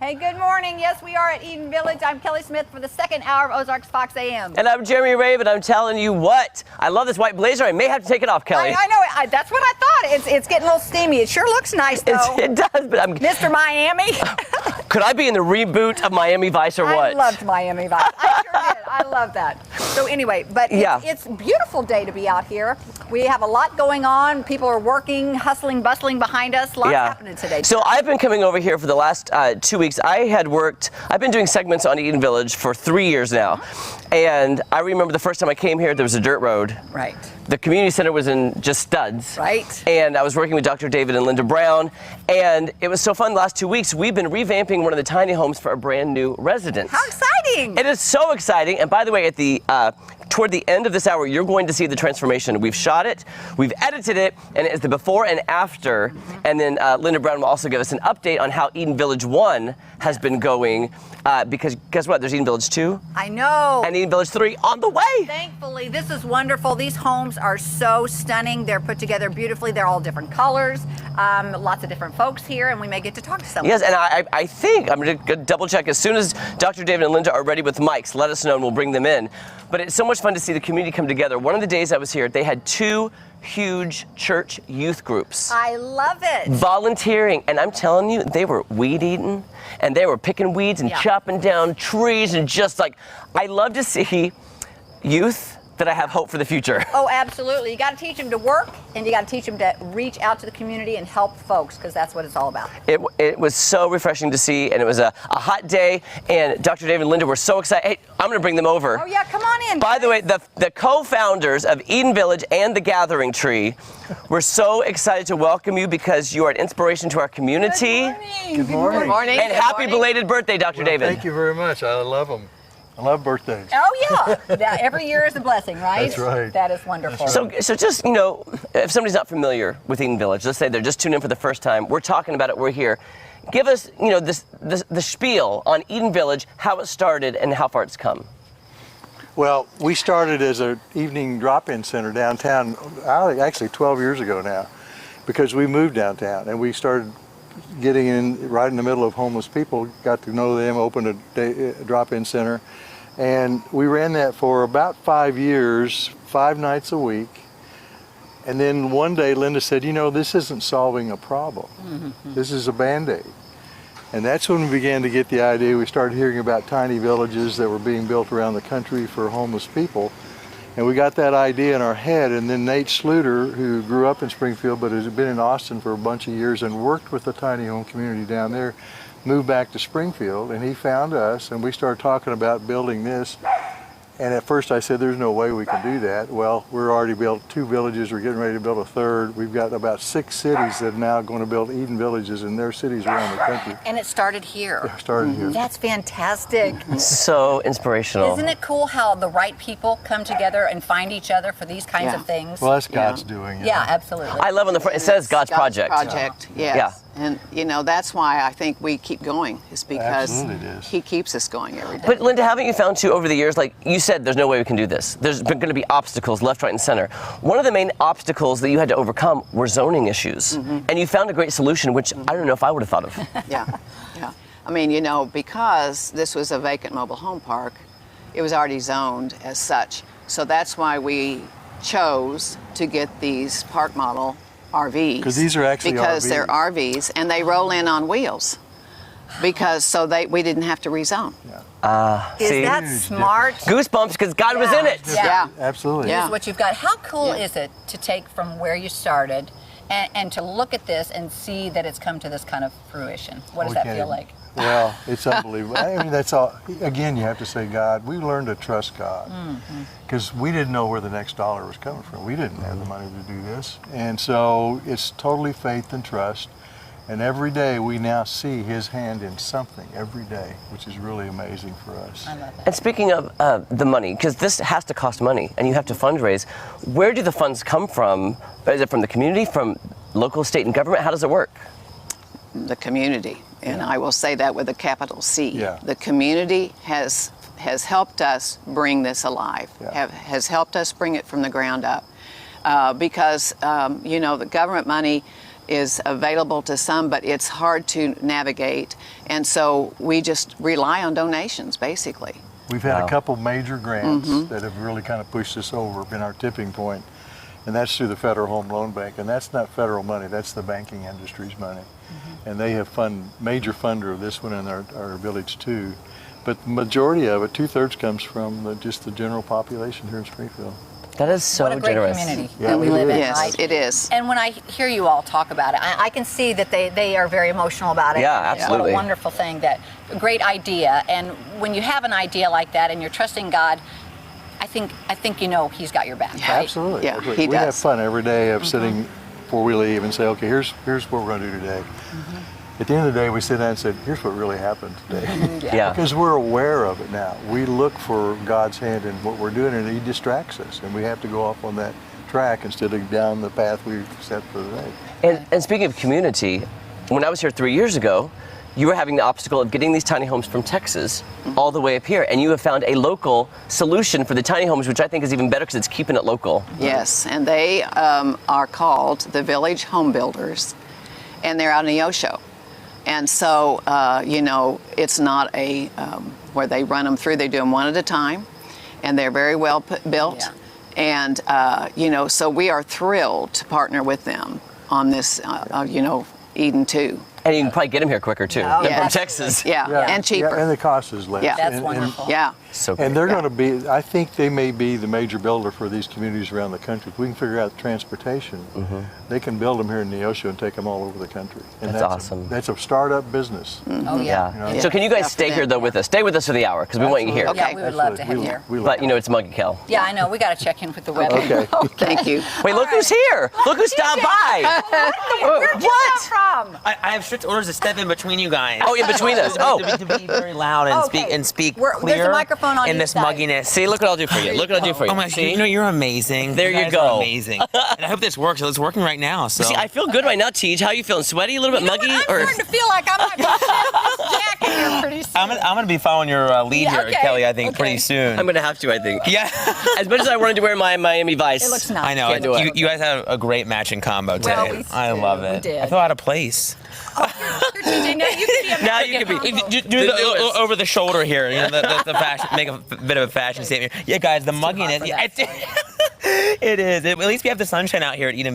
Hey, good morning. Yes, we are at Eden Village. I'm Kelly Smith for the second hour of Ozarks Fox AM. And I'm Jeremy Raven. I'm telling you what, I love this white blazer. I may have to take it off, Kelly. I know. That's what I thought. It's getting a little steamy. It sure looks nice, though. It does, but I'm... Mr. Miami. Could I be in the reboot of Miami Vice or what? I loved Miami Vice. I sure did. I love that. So anyway, but it's a beautiful day to be out here. We have a lot going on. People are working, hustling, bustling behind us. Lots happening today. So I've been coming over here for the last 2 weeks. I've been doing segments on Eden Village for 3 years now. And I remember the first time I came here, there was a dirt road. Right. The community center was in just studs. Right. And I was working with Dr. David and Linda Brown. And it was so fun the last 2 weeks. We've been revamping one of the tiny homes for a brand new residence. How exciting! It is so exciting. And by the way, at the toward the end of this hour, you're going to see the transformation. We've shot it, we've edited it, and it's the before and after. And then Linda Brown will also give us an update on how Eden Village 1 has been going. Because guess what? There's Eden Village 2. I know. And Eden Village 3 on the way. Thankfully, this is wonderful. These homes are so stunning. They're put together beautifully. They're all different colors. Lots of different folks here, and we may get to talk to someone. Yes, and I think, I'm going to double check, as soon as Dr. David and Linda are ready with mics, let us know and we'll bring them in. But it's so much fun to see the community come together. One of the days I was here, they had 2 huge church youth groups. I love it. Volunteering, and I'm telling you, they were weed eating, and they were picking weeds and chopping down trees, and just like, I love to see youth that I have hope for the future. Oh, absolutely. You got to teach them to work, and you got to teach them to reach out to the community and help folks, because that's what it's all about. It was so refreshing to see, and it was a hot day, and Dr. David and Linda were so excited. Hey, I'm going to bring them over. Oh, yeah, come on in. By the way, the co-founders of Eden Village and the Gathering Tree, we're so excited to welcome you because you are an inspiration to our community. Good morning. Good morning. And happy belated birthday, Dr. David. Thank you very much. I love them. I love birthdays. Oh, yeah. Every year is a blessing, right? That's right. That is wonderful. So just, if somebody's not familiar with Eden Village, let's say they're just tuned in for the first time, we're talking about it, we're here. Give us, the spiel on Eden Village, how it started and how far it's come. Well, we started as an evening drop-in center downtown, actually 12 years ago now, because we moved downtown and we started getting in right in the middle of homeless people, got to know them, opened a drop-in center, and we ran that for about 5 years, 5 nights a week. And then one day Linda said, this isn't solving a problem. This is a Band-Aid. And that's when we began to get the idea. We started hearing about tiny villages that were being built around the country for homeless people. And we got that idea in our head, and then Nate Sluter, who grew up in Springfield but has been in Austin for a bunch of years and worked with the tiny home community down there, moved back to Springfield, and he found us, and we started talking about building this. And at first I said, there's no way we can do that. Well, we're already built 2 villages, we're getting ready to build a 3rd. We've got about 6 cities that are now going to build Eden Villages in their cities around the country. And it started here. It started here. That's fantastic. So inspirational. Isn't it cool how the right people come together and find each other for these kinds of things? Well, that's God's doing. Yeah, absolutely. I love on the front, it says God's project. Project, yes. Yeah. And that's why I think we keep going, is because he keeps us going every day. But Linda, haven't you found too over the years, like you said, there's no way we can do this. There's going to be obstacles left, right, and center. One of the main obstacles that you had to overcome were zoning issues. And you found a great solution, which I don't know if I would have thought of. Yeah. I mean, because this was a vacant mobile home park, it was already zoned as such. So that's why we chose to get these park model RVs. Because these are actually because RVs. They're RVs, and they roll in on wheels. We didn't have to rezone. Is See? that smart? Goosebumps because God was in it. Yeah. Absolutely. Yeah. This is what you've got. How cool is it to take from where you started and to look at this and see that it's come to this kind of fruition? What does that feel like? Well, it's unbelievable. I mean, that's all. Again, you have to say God. We learned to trust God because we didn't know where the next dollar was coming from. We didn't have the money to do this. And so it's totally faith and trust. And every day we now see His hand in something every day, which is really amazing for us. I love that. And speaking of the money, because this has to cost money and you have to fundraise, where do the funds come from? Is it from the community, from local, state, and government? How does it work? The community, and I will say that with a capital C. Yeah. The community has helped us bring this alive, Yeah. has helped us bring it from the ground up. Because, the government money is available to some, but it's hard to navigate. And so we just rely on donations, basically. We've had Wow. a couple major grants that have really kind of pushed us over, been our tipping point, and that's through the Federal Home Loan Bank. And that's not federal money, that's the banking industry's money. And they have major funder of this one in our village too. But the majority of it, 2/3 comes from just the general population here in Springfield. That is so What a great generous. community Yeah, that we it live in, is. Yes, right? it is. And when I hear you all talk about it, I can see that they are very emotional about it. Yeah, What absolutely. a wonderful thing, a great idea. And when you have an idea like that and you're trusting God, I think you know He's got your back, right? Absolutely. Yeah, Absolutely. he We have does. fun every day of sitting before we leave and say, okay, here's what we're going to do today. At the end of the day, we sit down and say, here's what really happened today. Yeah. Because we're aware of it now. We look for God's hand in what we're doing, and He distracts us, and we have to go off on that track instead of down the path we've set for the day. And speaking of community, when I was here 3 years ago, you were having the obstacle of getting these tiny homes from Texas all the way up here, and you have found a local solution for the tiny homes, which I think is even better because it's keeping it local. Yes, and they are called the Village Home Builders, and they're out in Neosho. And so, it's not a where they run them through. They do them one at a time, and they're very well built. Yeah. And, so we are thrilled to partner with them on this, Eden 2. And you can probably get them here quicker too Oh, than yeah. from Texas. Yeah, and cheaper. Yeah, and the cost is less. Yeah. That's And- wonderful. Yeah. So great. And they're going to be, I think they may be the major builder for these communities around the country. If we can figure out transportation, they can build them here in Neosho and take them all over the country. And That's awesome. That's a startup business. Oh, yeah. Yeah. So can you guys Yeah, stay for here them. though with us? Stay with us for the hour because we want you here. Okay. Yeah, we would love to have you here. But you know it's Muggy Kel. Yeah, I know. We got to check in with the weather. Okay. Thank you. Wait, look who's here! Look who stopped by! Where'd you What? come from? I have strict orders to step in between you guys. Oh, in between us. Oh. To be very loud and Okay. speak There's a clear microphone on in each this side. mugginess. See, look what I'll do for you. Look what I'll do for you. Oh my See? gosh, you're amazing. There you guys go. Are amazing. And I hope this works. It's working right now. So See, I feel good right now, Tej. How are you feeling? Sweaty? A little bit You know muggy? what? I'm starting to feel like I might be this jack in here pretty soon. I'm gonna be following your lead Yeah, here, okay. Kelly. I think Okay. pretty soon. I'm gonna have to, I think. yeah. As much as I wanted to wear my Miami Vice. It looks nice. I know. Can't do it. You guys have a great matching combo today. Well, we I did. love We it. did. I feel out of place. Here, TJ, now you can be a Now you Mexican can be- combo. Do The newest. the over the shoulder here, the fashion, make a bit of a fashion statement. Yeah, guys, the mugginess. for Yeah, it is. At least we have the sunshine out here at Edenville.